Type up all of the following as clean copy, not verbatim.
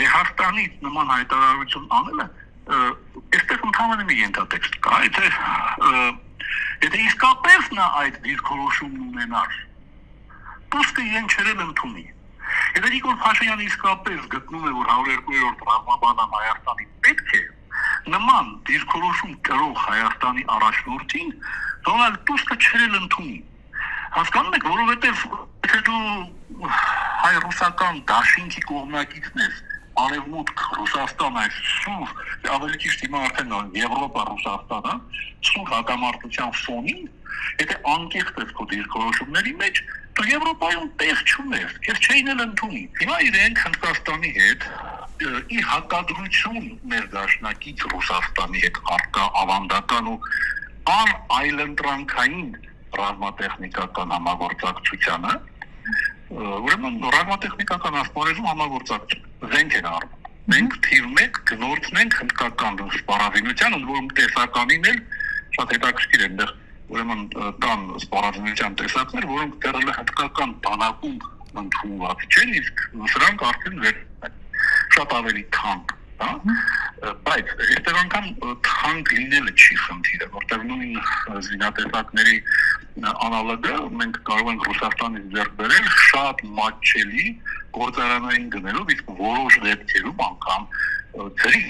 Լեհաստանից նման հայտարարություն անելը այստեղ ընդհանրապես մի ենթատեքստ կա, եթե իսկապես նա այդ դիրքորոշումն ունենար, Տուսկը իրեն չերել ընդունի։ Եթե Նիկոլ Փաշինյանը իսկապես գտնում է, որ 102-րդ ռազմաբանան Հայաստանի պետք է, նման դիրքորոշում կրող Հայաստանի առաջնորդին Դոնալդ Տուսկը չերել ընդունի։ Հասկանում եք, որովհետև եթե դու հայ-ռուսական դաշինքի կողմնակիցն ես, Արևմուտք Ռուսաստան այս սուր, ավելի ճիշտ հիմա արդեն Եվրոպա Ռուսաստանը, սուր հակամարտության ֆոնին, եթե անկեղծ ես քո դիրքորոշումների մեջ, դու Եվրոպայում տեղ չունես, քեզ չէին էլ ընդունի։ Հիմա իրենք Հնդկաստանի հետ ի հակադրություն ներդաշնակից Ռուսաստանի հետ առկա ավանդական ու այլընտրանքային ռազմատեխնիկական համագործակցությանը, ուրեմն ռազմատեխնիկական ասպարեզում համագործակցություն զենք են առնում։ Մենք թիվ 1 գնորդն ենք հնդկական սպառազինության, ընդ որում տեսականին էլ շատ հետաքրքիր է, այնտեղ ուրեմն կան սպառազինության տեսակներ, որոնք դեռ հնդկական բանակում ընդունված չեն, իսկ սրանք արդեն շատ ավելի թանկ, բայց այստեղ անգամ թանկ լինելը չի խնդիրը, որտեղ նույն զինատեսակների անալոգը մենք կարող ենք Ռուսաստանից ձեռք բերել շատ մատչելի գործարանային գնելով, իսկ որոշ դեպքերում անգամ ծերի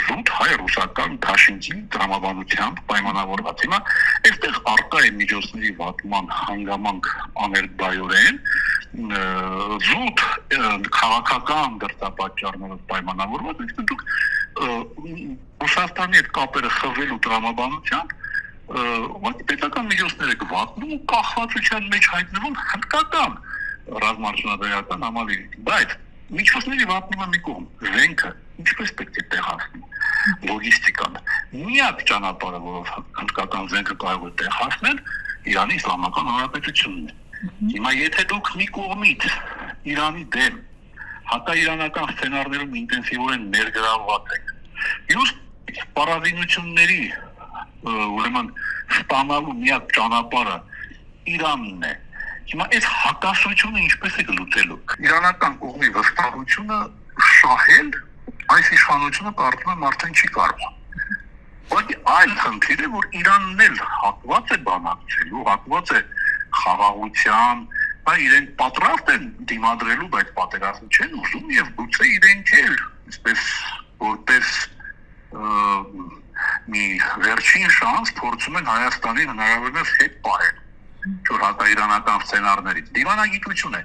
զուտ հայ-ռուսական դաշինքի տրամաբանությամբ պայմանավորված։ Հիմա այստեղ առկա է միջոցների վատման հանգամանք աներկբայորեն, զուտ քաղաքական դրդապատճառներով պայմանավորված, իսկ դուք Ռուսաստանի հետ կապերը խզելու տրամաբանությամբ ուղղակի պետական միջոցներ եք վատնում ու կախվածության մեջ հայտնվում հնդկական ռազմաարդյունաբերական համալիրից, բայց միջոցների վատնումը մի կողմ, զենքը ինչպես պետք է տեղացնի, լոգիստիկան, միակ ճանապարհը, որով հնդկական զենքը կարող է տեղացնել, Իրանի Իսլամական Հանրապետությունն է։ Հիմա եթե դուք մի կողմից Իրանի դեմ հակաիրանական սցենարներում ինտենսիվորեն ներգրավված եք, մյուս պարազինությունների ուրեմն ստանալու միակ ճանապարհը Իրանն է։ Հիմա այս հակասությունը ինչպես է լուծելու։ Իրանական կողմի վստահությունը շահել այս իշխանությունը կարծում եմ արդեն չի կարող։ Բայց այլ խնդիր է, որ Իրանն էլ հակված է բանակցելու, հակված է խաղաղության, բայց իրենք պատրաստ են դիմադրելու, բայց պատերազմը չեն ուզում եւ գուցե իրենք էլ այսպես որպես մի վերջին շանս փորձում են Հայաստանին հնարավորինս հետ պահել։ Որ հակաիրանական սցենարներից դիվանագիտություն է։